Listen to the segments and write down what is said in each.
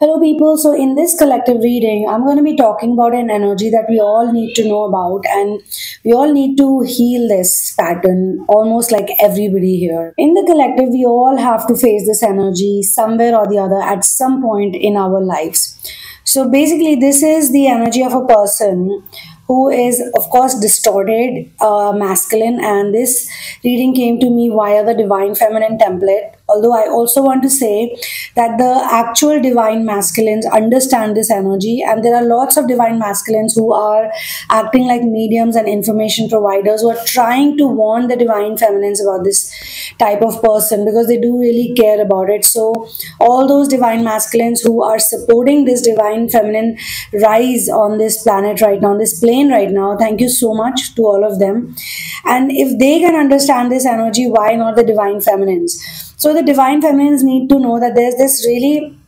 Hello, people. So, in this collective reading, I'm going to be talking about an energy that we all need to know about, and we all need to heal this pattern almost like everybody here. In the collective, we all have to face this energy somewhere or the other at some point in our lives. So, basically, this is the energy of a person who is, of course, distorted, masculine, and this reading came to me via the Divine Feminine template. Although I also want to say that the actual divine masculines understand this energy, and there are lots of divine masculines who are acting like mediums and information providers who are trying to warn the divine feminines about this type of person because they do really care about it. So, all those divine masculines who are supporting this divine feminine rise on this planet right now, on this plane right now, thank you so much to all of them. And if they can understand this energy, why not the divine feminines? So the divine feminines need to know that there's this really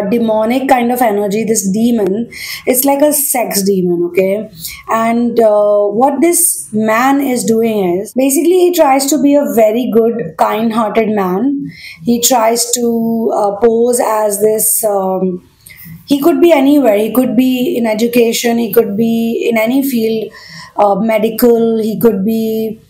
demonic kind of energy, this demon. It's like a sex demon, okay? And what this man is doing is basically he tries to be a very good, kind hearted man. He tries to pose as this. He could be anywhere. He could be in education. He could be in any field, medical. He could be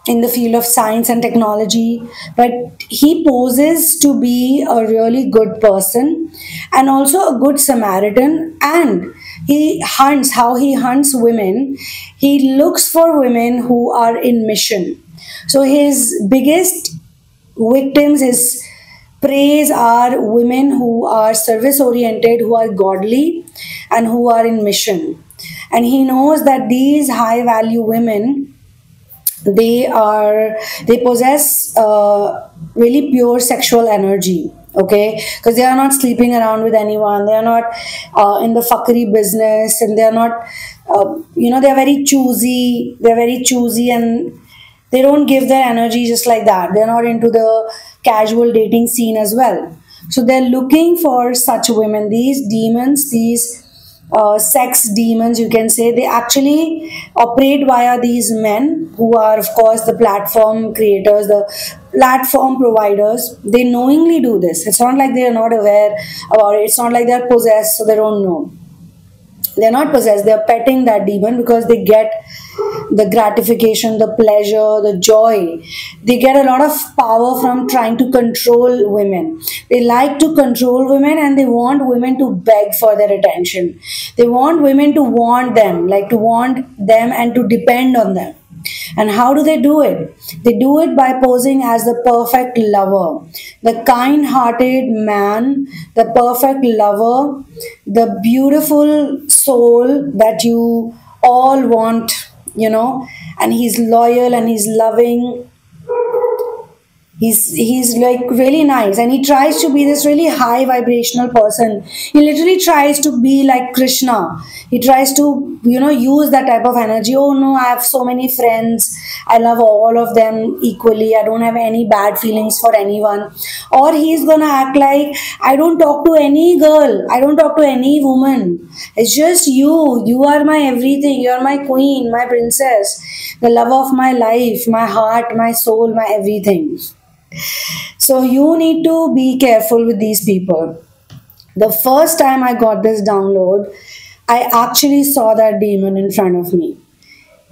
in the field of science and technology, but he poses to be a really good person and also a good Samaritan. And he hunts women. He looks for women who are in mission. So his biggest victims, his praise are women who are service oriented, who are godly, and who are in mission. And he knows that these high value women, they possess really pure sexual energy, okay, because they are not sleeping around with anyone. They are not in the fuckery business, and they are not they are very choosy. They're very choosy, and they don't give their energy just like that. They're not into the casual dating scene as well. So they're looking for such women. These demons, these sex demons, you can say, they actually operate via these men who are, of course, the platform creators, the platform providers. They knowingly do this. It's not like they are not aware about it. It's not like they're possessed, so they don't know. They're not possessed. They're petting that demon because they get the gratification, the pleasure, the joy. They get a lot of power from trying to control women. They like to control women, and they want women to beg for their attention. They want women to want them, like to want them and to depend on them. And how do they do it? They do it by posing as the perfect lover, the kind hearted man, the perfect lover, the beautiful soul that you all want, and he's loyal and he's loving. He's like really nice, and he tries to be this really high vibrational person. He literally tries to be like Krishna. He tries to use that type of energy. Oh no, I have so many friends. I love all of them equally. I don't have any bad feelings for anyone. Or he's gonna act like, I don't talk to any girl. I don't talk to any woman. It's just you. You are my everything. You are my queen, my princess, the love of my life, my heart, my soul, my everything. So you need to be careful with these people. The first time I got this download, I actually saw that demon in front of me.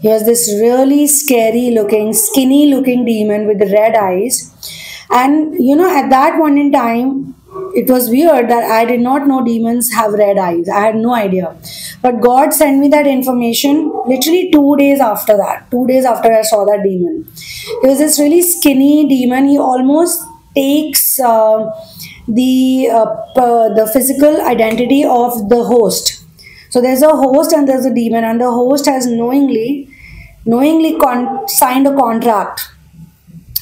He was this really scary looking, skinny looking demon with red eyes. And at that point in time, it was weird that I did not know demons have red eyes. I had no idea. But God sent me that information literally 2 days after that. 2 days after I saw that demon. He was this really skinny demon. He almost takes the physical identity of the host. So there's a host and there's a demon, and the host has knowingly signed a contract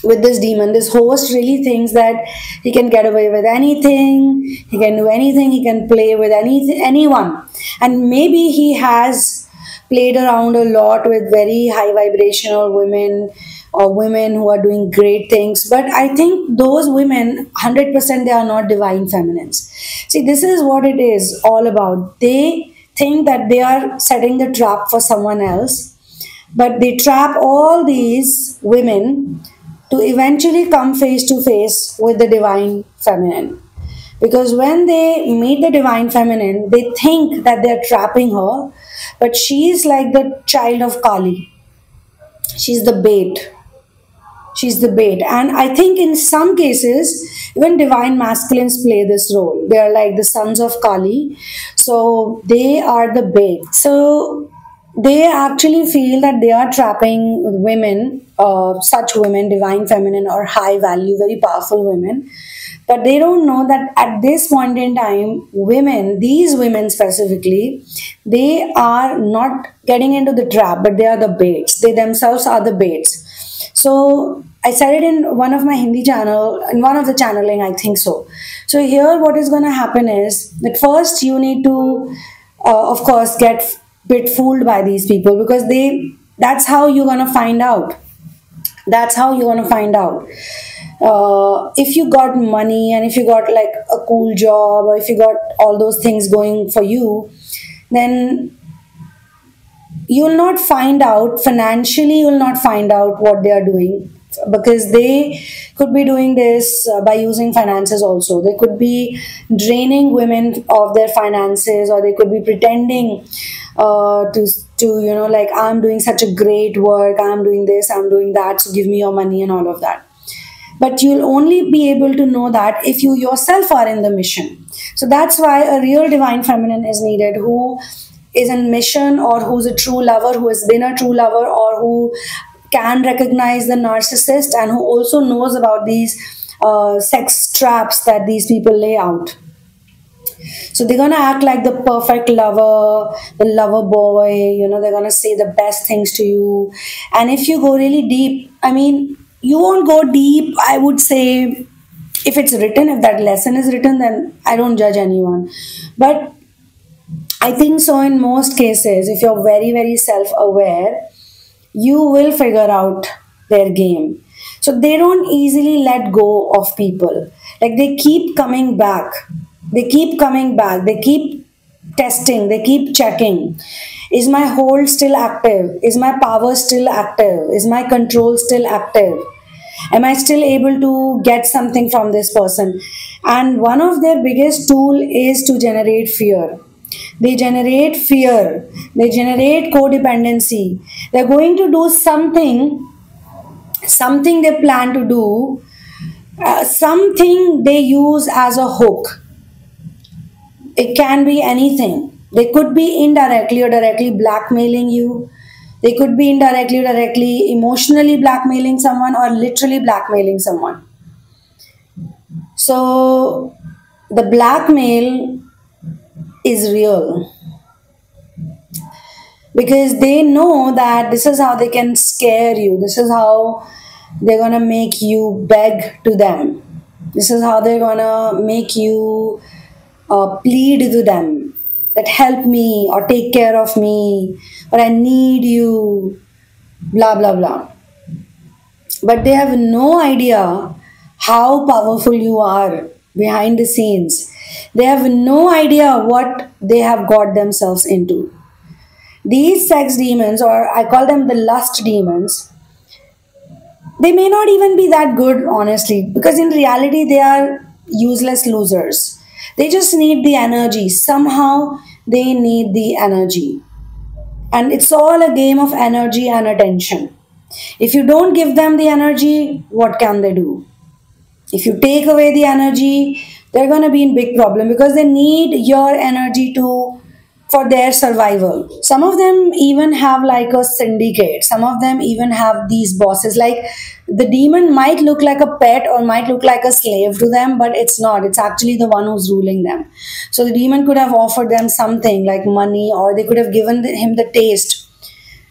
with this demon. This host really thinks that he can get away with anything, he can do anything, he can play with anyone. And maybe he has played around a lot with very high vibrational women or women who are doing great things. But I think those women, 100%, they are not divine feminines. See, this is what it is all about. They think that they are setting the trap for someone else, but they trap all these women to eventually come face to face with the divine feminine. Because when they meet the divine feminine, they think that they're trapping her, but she's like the child of Kali. She's the bait. She's the bait. And I think in some cases, even divine masculines play this role. They are like the sons of Kali. So they are the bait. So they actually feel that they are trapping women, such women, divine feminine or high value, very powerful women. But they don't know that at this point in time, women, these women specifically, they are not getting into the trap, but they are the baits. They themselves are the baits. So I said it in one of my Hindi channel, in one of the channeling, I think so. So here, what is going to happen is that first you need to, of course, get bit fooled by these people, because they. That's how you're going to find out. That's how you're going to find out. If you got money and if you got like a cool job, or if you got all those things going for you, then you'll not find out financially, you'll not find out what they are doing, because they could be doing this by using finances also. They could be draining women of their finances, or they could be pretending to like, I'm doing such a great work, I'm doing this, I'm doing that, so give me your money and all of that. But you'll only be able to know that if you yourself are in the mission. So that's why a real divine feminine is needed, who is in mission, or who's a true lover, who has been a true lover, or who can recognize the narcissist, and who also knows about these sex traps that these people lay out. So they're gonna act like the perfect lover, the lover boy, they're gonna say the best things to you. And if you go really deep, I mean, you won't go deep, I would say. If it's written, if that lesson is written, then I don't judge anyone. But I think so in most cases, if you're very, very self-aware, you will figure out their game. So they don't easily let go of people. Like, they keep coming back. They keep coming back. They keep testing. They keep checking. Is my hold still active? Is my power still active? Is my control still active? Am I still able to get something from this person? And one of their biggest tool is to generate fear. They generate fear. They generate codependency. They're going to do something they plan to do, something they use as a hook. It can be anything. They could be indirectly or directly blackmailing you. They could be indirectly or directly emotionally blackmailing someone, or literally blackmailing someone. So the blackmail is real, because they know that this is how they can scare you. This is how they're gonna make you beg to them. This is how they're gonna make you plead to them that help me, or take care of me, or I need you, blah blah blah. But they have no idea how powerful you are behind the scenes. They have no idea what they have got themselves into. These sex demons, or I call them the lust demons, they may not even be that good, honestly, because in reality they are useless losers. They just need the energy. Somehow they need the energy. And it's all a game of energy and attention. If you don't give them the energy, what can they do? If you take away the energy, they're going to be in big problem, because they need your energy to for their survival. Some of them even have like a syndicate. Some of them even have these bosses. Like, the demon might look like a pet or might look like a slave to them, but it's not. It's actually the one who's ruling them. So the demon could have offered them something like money, or they could have given him the taste.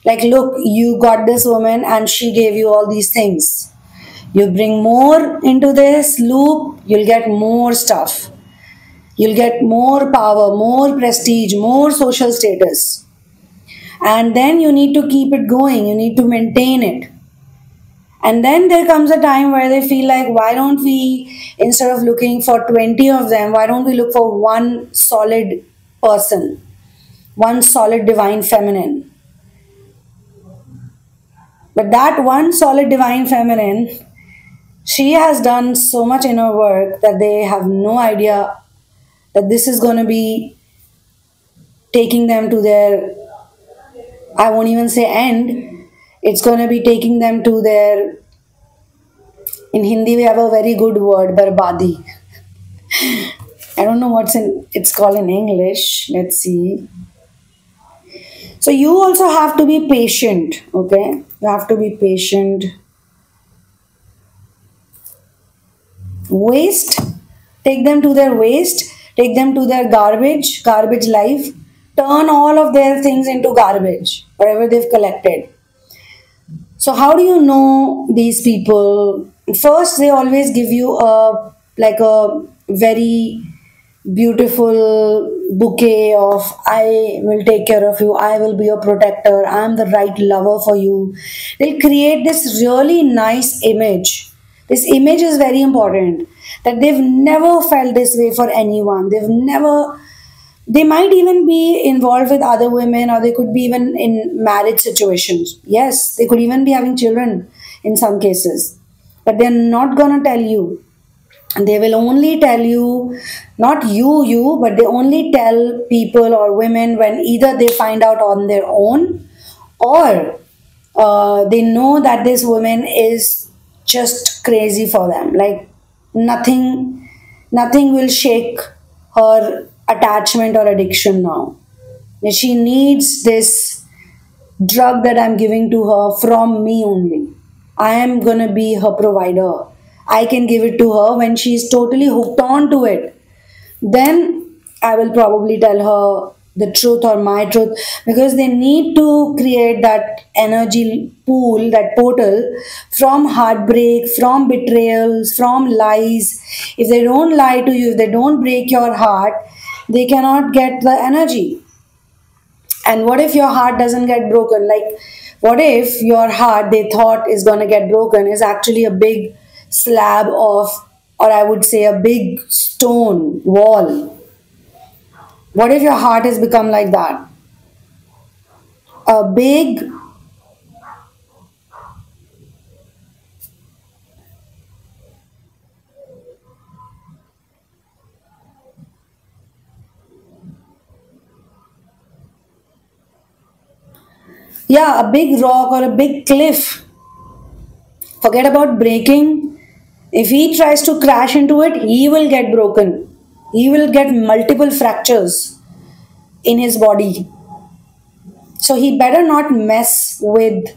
Like, look, you got this woman and she gave you all these things. You bring more into this loop, you'll get more stuff. You'll get more power, more prestige, more social status. And then you need to keep it going, you need to maintain it. And then there comes a time where they feel like, why don't we, instead of looking for 20 of them, why don't we look for one solid person, one solid divine feminine? But that one solid divine feminine She has done so much inner work that they have no idea that this is going to be taking them to their, I won't even say end, it's going to be taking them to their, in Hindi we have a very good word, barbadi. I don't know what's in it's called in English. Let's see. So you also have to be patient, okay? You have to be patient. Waste, take them to their waste, take them to their garbage life, turn all of their things into garbage, whatever they've collected. So how do you know these people? First, they always give you a very beautiful bouquet of I will take care of you, I will be your protector, I'm the right lover for you. They'll create this really nice image. This image is very important, that they've never felt this way for anyone. They've never, they might even be involved with other women, or they could be even in marriage situations. Yes, they could even be having children in some cases, but they're not gonna tell you. And they will only tell you, not you, but they only tell people or women when either they find out on their own, or they know that this woman is just crazy for them. Like nothing will shake her attachment or addiction now. She needs this drug that I'm giving to her from me only. I am gonna be her provider. I can give it to her when she's totally hooked on to it. Then I will probably tell her the truth or my truth, because they need to create that energy pool, that portal from heartbreak, from betrayals, from lies. If they don't lie to you, if they don't break your heart, they cannot get the energy. And what if your heart doesn't get broken? Like, what if your heart they thought is going to get broken is actually a big slab of, or I would say a big stone wall? What if your heart has become like that? A big, yeah, a big rock or a big cliff. Forget about breaking. If he tries to crash into it, he will get broken. He will get multiple fractures in his body. So he better not mess with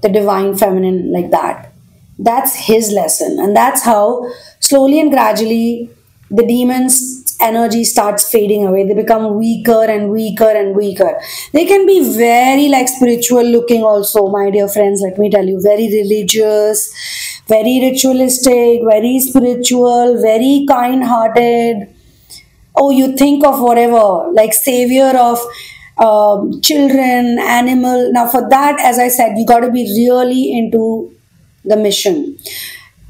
the divine feminine like that. That's his lesson. And that's how slowly and gradually the demon's energy starts fading away. They become weaker and weaker and weaker. They can be very like spiritual looking also, my dear friends. Let me tell you, very religious, very ritualistic, very spiritual, very kind hearted. Oh, you think of whatever, like savior of children, animal. Now, for that, as I said, you got to be really into the mission.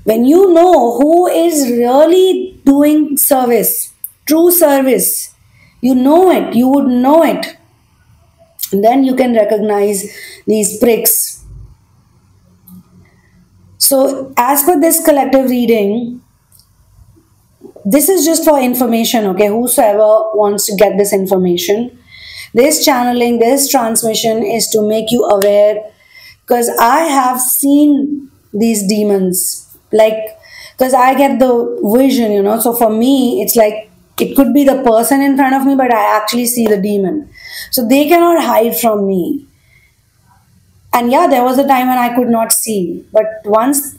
When you know who is really doing service, true service, you know it, you would know it. And then you can recognize these pricks. So, as per this collective reading, this is just for information, okay? Whosoever wants to get this information, this channeling, this transmission is to make you aware, because I have seen these demons, like, because I get the vision, So for me, it's like it could be the person in front of me, but I actually see the demon. So they cannot hide from me. And yeah, there was a time when I could not see, but once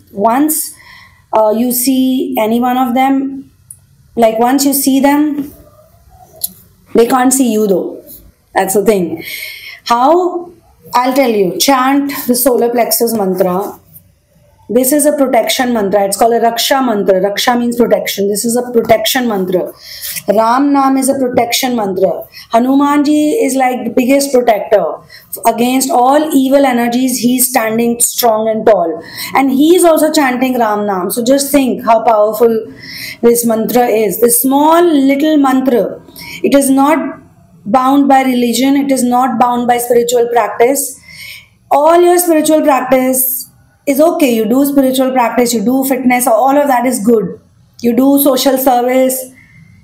you see any one of them, like once you see them, they can't see you though. That's the thing. How? I'll tell you. Chant the solar plexus mantra. This is a protection mantra. It's called a Raksha mantra. Raksha means protection. This is a protection mantra. Ram Nam is a protection mantra. Hanumanji is like the biggest protector. Against all evil energies, he's standing strong and tall. And he is also chanting Ram Nam. So just think how powerful this mantra is. This small little mantra. It is not bound by religion. It is not bound by spiritual practice. All your spiritual practice is okay. You do spiritual practice, you do fitness, all of that is good. You do social service,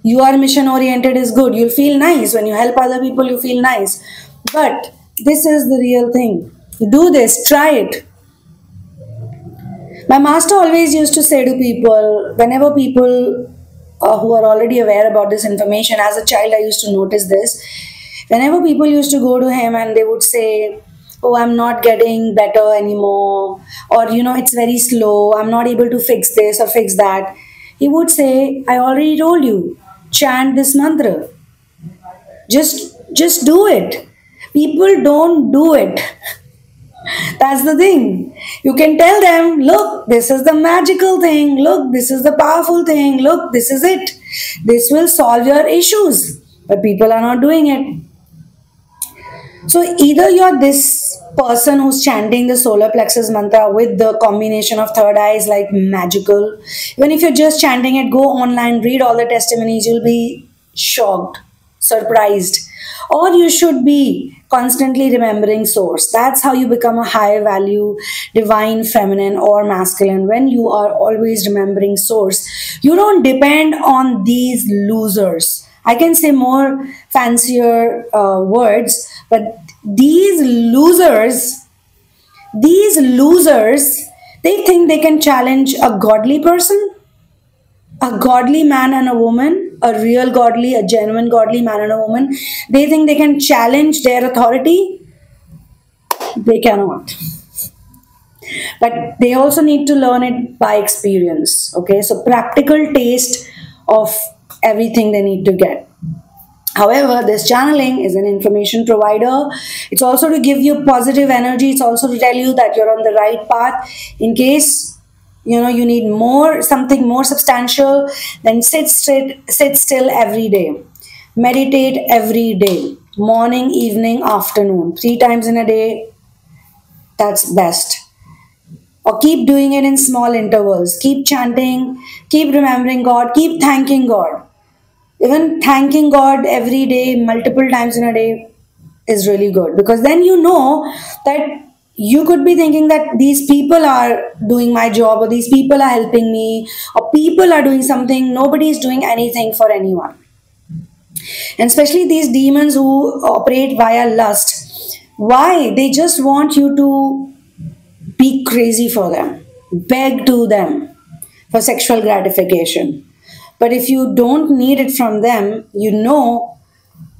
you are mission oriented is good. You'll feel nice when you help other people, you feel nice. But this is the real thing. Do this, try it. My master always used to say to people, whenever people who are already aware about this information, as a child, I used to notice this. Whenever people used to go to him and they would say, "Oh, I'm not getting better anymore," or it's very slow, I'm not able to fix this or fix that, he would say, "I already told you, chant this mantra. Just do it." People don't do it. That's the thing. You can tell them, look, this is the magical thing. Look, this is the powerful thing. Look, this is it. This will solve your issues. But people are not doing it. So either you're this person who's chanting the solar plexus mantra with the combination of third eye is like magical. Even if you're just chanting it, go online, read all the testimonies, you'll be shocked, surprised. Or you should be constantly remembering source. That's how you become a high value, divine, feminine, or masculine. When you are always remembering source, you don't depend on these losers. I can say more fancier words, but these losers, they think they can challenge a godly person, a godly man and a woman, a real godly, a genuine godly man and a woman. They think they can challenge their authority. They cannot. But they also need to learn it by experience. Okay, so practical taste of everything they need to get. However, this channeling is an information provider. It's also to give you positive energy. It's also to tell you that you're on the right path. In case you need something more substantial, then sit still every day. Meditate every day. Morning, evening, afternoon. 3 times in a day. That's best. Or keep doing it in small intervals. Keep chanting. Keep remembering God. Keep thanking God. Even thanking God every day, multiple times in a day, is really good, because then you know that you could be thinking that these people are doing my job, or these people are helping me, or people are doing something. Nobody is doing anything for anyone. And especially these demons who operate via lust. Why? They just want you to be crazy for them, beg to them for sexual gratification. But if you don't need it from them,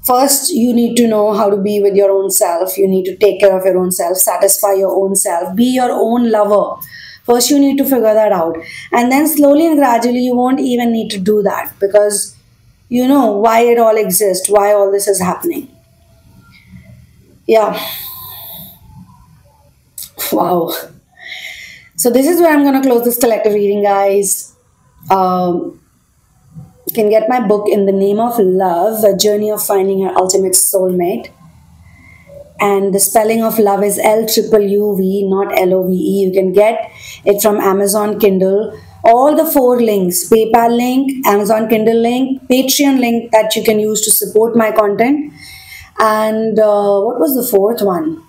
first you need to know how to be with your own self. You need to take care of your own self, satisfy your own self, be your own lover. First you need to figure that out. And then slowly and gradually you won't even need to do that, because you know why it all exists, why all this is happening. Yeah. Wow. So this is where I'm going to close this collective reading, guys. You can get my book In the Name of Love, A Journey of Finding Your Ultimate Soulmate. And the spelling of love is LUUV, not LOVE. You can get it from Amazon Kindle. All the 4 links, PayPal link, Amazon Kindle link, Patreon link that you can use to support my content. And what was the 4th one?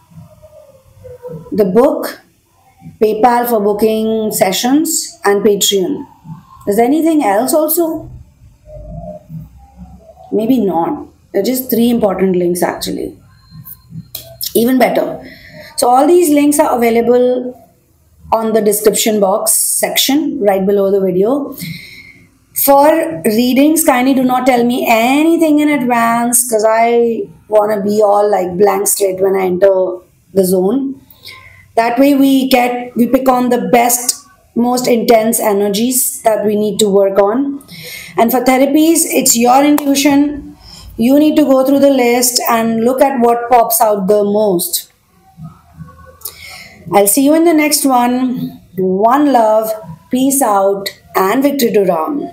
The book, PayPal for booking sessions, and Patreon. Is there anything else also? Maybe not. They're just 3 important links actually. Even better. So all these links are available on the description box section right below the video. For readings, kindly do not tell me anything in advance, because I want to be all like blank slate when I enter the zone. That way we pick on the best, most intense energies that we need to work on. And for therapies, it's your intuition. You need to go through the list and look at what pops out the most. I'll see you in the next one. One love, peace out, and victory to Ram.